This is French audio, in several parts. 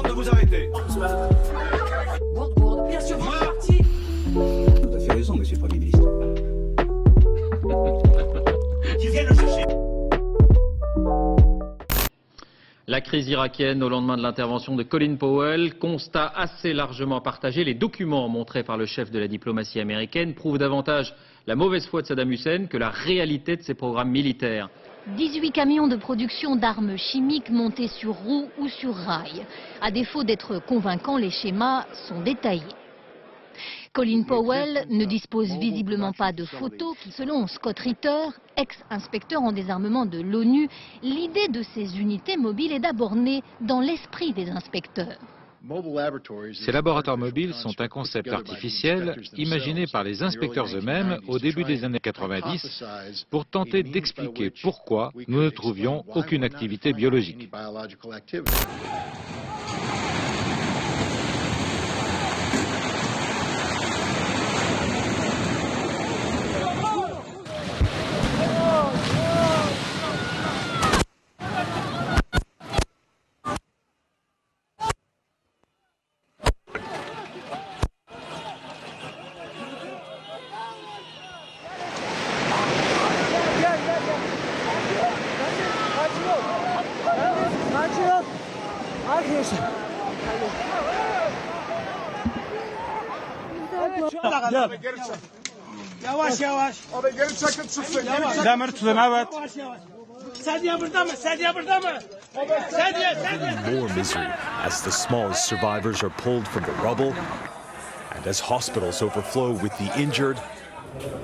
demande de vous arrêter. Gourde, bien sûr, vous êtes parti. Vous avez raison, monsieur le Premier ministre. Qu'ils viennent le chercher. La crise irakienne au lendemain de l'intervention de Colin Powell, constat assez largement partagé. Les documents montrés par le chef de la diplomatie américaine prouvent davantage la mauvaise foi de Saddam Hussein que la réalité de ses programmes militaires. 18 camions de production d'armes chimiques montés sur roues ou sur rails. À défaut d'être convaincants, les schémas sont détaillés. Colin Powell ne dispose visiblement pas de photos qui, selon Scott Ritter, ex-inspecteur en désarmement de l'ONU, l'idée de ces unités mobiles est d'abord née dans l'esprit des inspecteurs. Ces laboratoires mobiles sont un concept artificiel imaginé par les inspecteurs eux-mêmes au début des années 90 pour tenter d'expliquer pourquoi nous ne trouvions aucune activité biologique. Yavaş yavaş. Abi geri çekil çıksın. Demir tutun evet. Sedye burada mı? Sedye burada mı? Sedye. More misery as the smallest survivors are pulled from the rubble and as hospitals overflow with the injured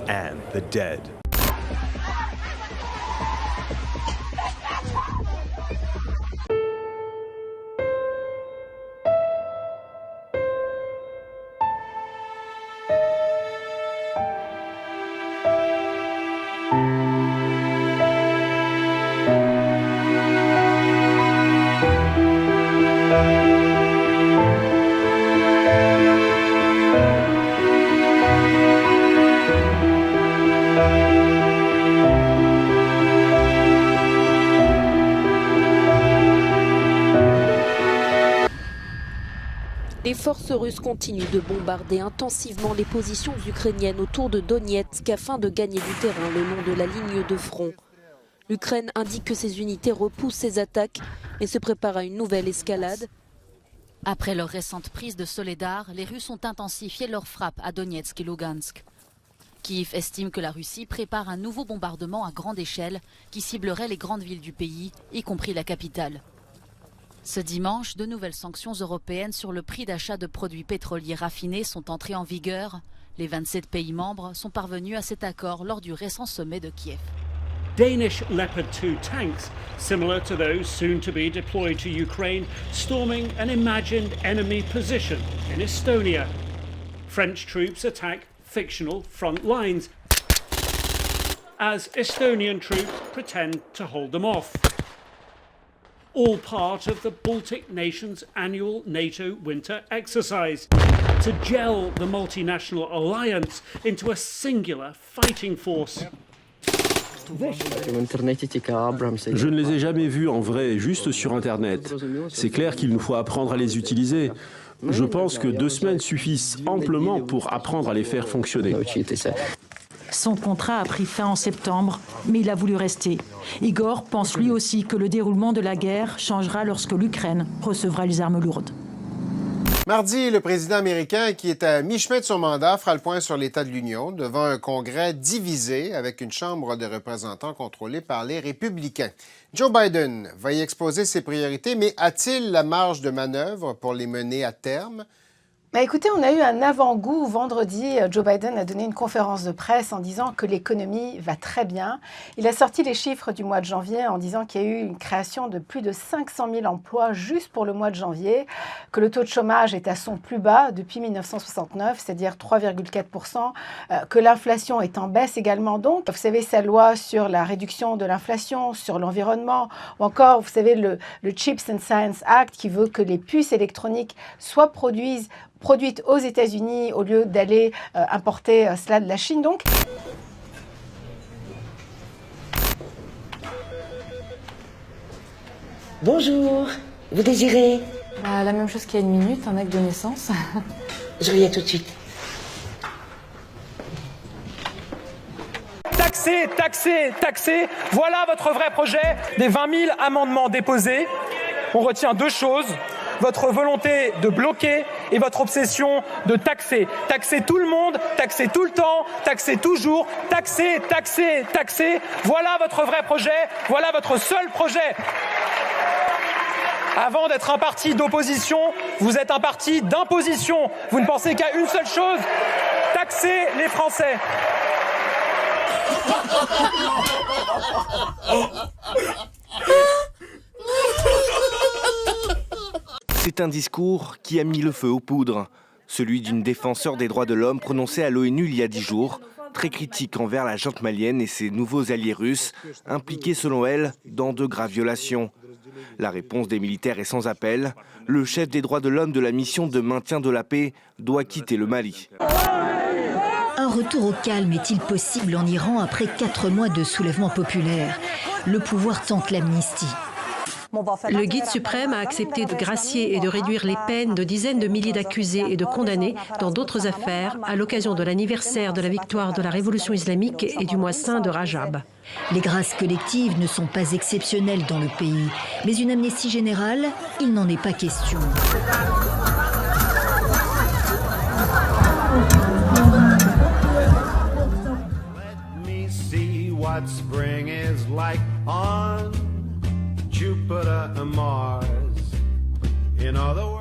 and the dead. Les forces russes continuent de bombarder intensivement les positions ukrainiennes autour de Donetsk afin de gagner du terrain le long de la ligne de front. L'Ukraine indique que ses unités repoussent ces attaques et se prépare à une nouvelle escalade. Après leur récente prise de Soledar, les Russes ont intensifié leurs frappes à Donetsk et Lugansk. Kiev estime que la Russie prépare un nouveau bombardement à grande échelle qui ciblerait les grandes villes du pays, y compris la capitale. Ce dimanche, de nouvelles sanctions européennes sur le prix d'achat de produits pétroliers raffinés sont entrées en vigueur. Les 27 pays membres sont parvenus à cet accord lors du récent sommet de Kiev. Danish Leopard 2 tanks, similar to those soon to be deployed to Ukraine, storming an imagined enemy position in Estonia. French troops attack fictional front lines as Estonian troops pretend to hold them off. All part of the Baltic nations' annual NATO winter exercise to gel the multinational alliance into a singular fighting force. Je ne les ai jamais vus en vrai, juste sur Internet. C'est clair qu'il nous faut apprendre à les utiliser. Je pense que 2 semaines suffisent amplement pour apprendre à les faire fonctionner. Son contrat a pris fin en septembre, mais il a voulu rester. Igor pense lui aussi que le déroulement de la guerre changera lorsque l'Ukraine recevra les armes lourdes. Mardi, le président américain, qui est à mi-chemin de son mandat, fera le point sur l'état de l'Union devant un Congrès divisé avec une Chambre de représentants contrôlée par les républicains. Joe Biden va y exposer ses priorités, mais a-t-il la marge de manœuvre pour les mener à terme? Écoutez, on a eu un avant-goût vendredi. Joe Biden a donné une conférence de presse en disant que l'économie va très bien. Il a sorti les chiffres du mois de janvier en disant qu'il y a eu une création de plus de 500 000 emplois juste pour le mois de janvier, que le taux de chômage est à son plus bas depuis 1969, c'est-à-dire 3,4%, que l'inflation est en baisse également. Donc, vous savez, sa loi sur la réduction de l'inflation, sur l'environnement, ou encore, vous savez, le Chips and Science Act qui veut que les puces électroniques soient produites aux États-Unis au lieu d'aller importer cela de la Chine. Donc, bonjour, vous désirez La même chose qu'il y a une minute, un acte de naissance. Je reviens tout de suite. Taxer, taxer, taxer, voilà votre vrai projet. Des 20 000 amendements déposés, on retient deux choses. Votre volonté de bloquer et votre obsession de taxer. Taxer tout le monde, taxer tout le temps, taxer toujours, taxer, taxer, taxer. Voilà votre vrai projet, voilà votre seul projet. Avant d'être un parti d'opposition, vous êtes un parti d'imposition. Vous ne pensez qu'à une seule chose, taxer les Français. C'est un discours qui a mis le feu aux poudres, celui d'une défenseur des droits de l'homme prononcée à l'ONU il y a 10 jours, très critique envers la junte malienne et ses nouveaux alliés russes, impliqués selon elle dans de graves violations. La réponse des militaires est sans appel. Le chef des droits de l'homme de la mission de maintien de la paix doit quitter le Mali. Un retour au calme est-il possible en Iran après 4 mois de soulèvement populaire? Le pouvoir tente l'amnistie. Le guide suprême a accepté de gracier et de réduire les peines de dizaines de milliers d'accusés et de condamnés dans d'autres affaires à l'occasion de l'anniversaire de la victoire de la révolution islamique et du mois saint de Rajab. Les grâces collectives ne sont pas exceptionnelles dans le pays, mais une amnistie générale, il n'en est pas question. What spring is like on Jupiter and Mars. In other words,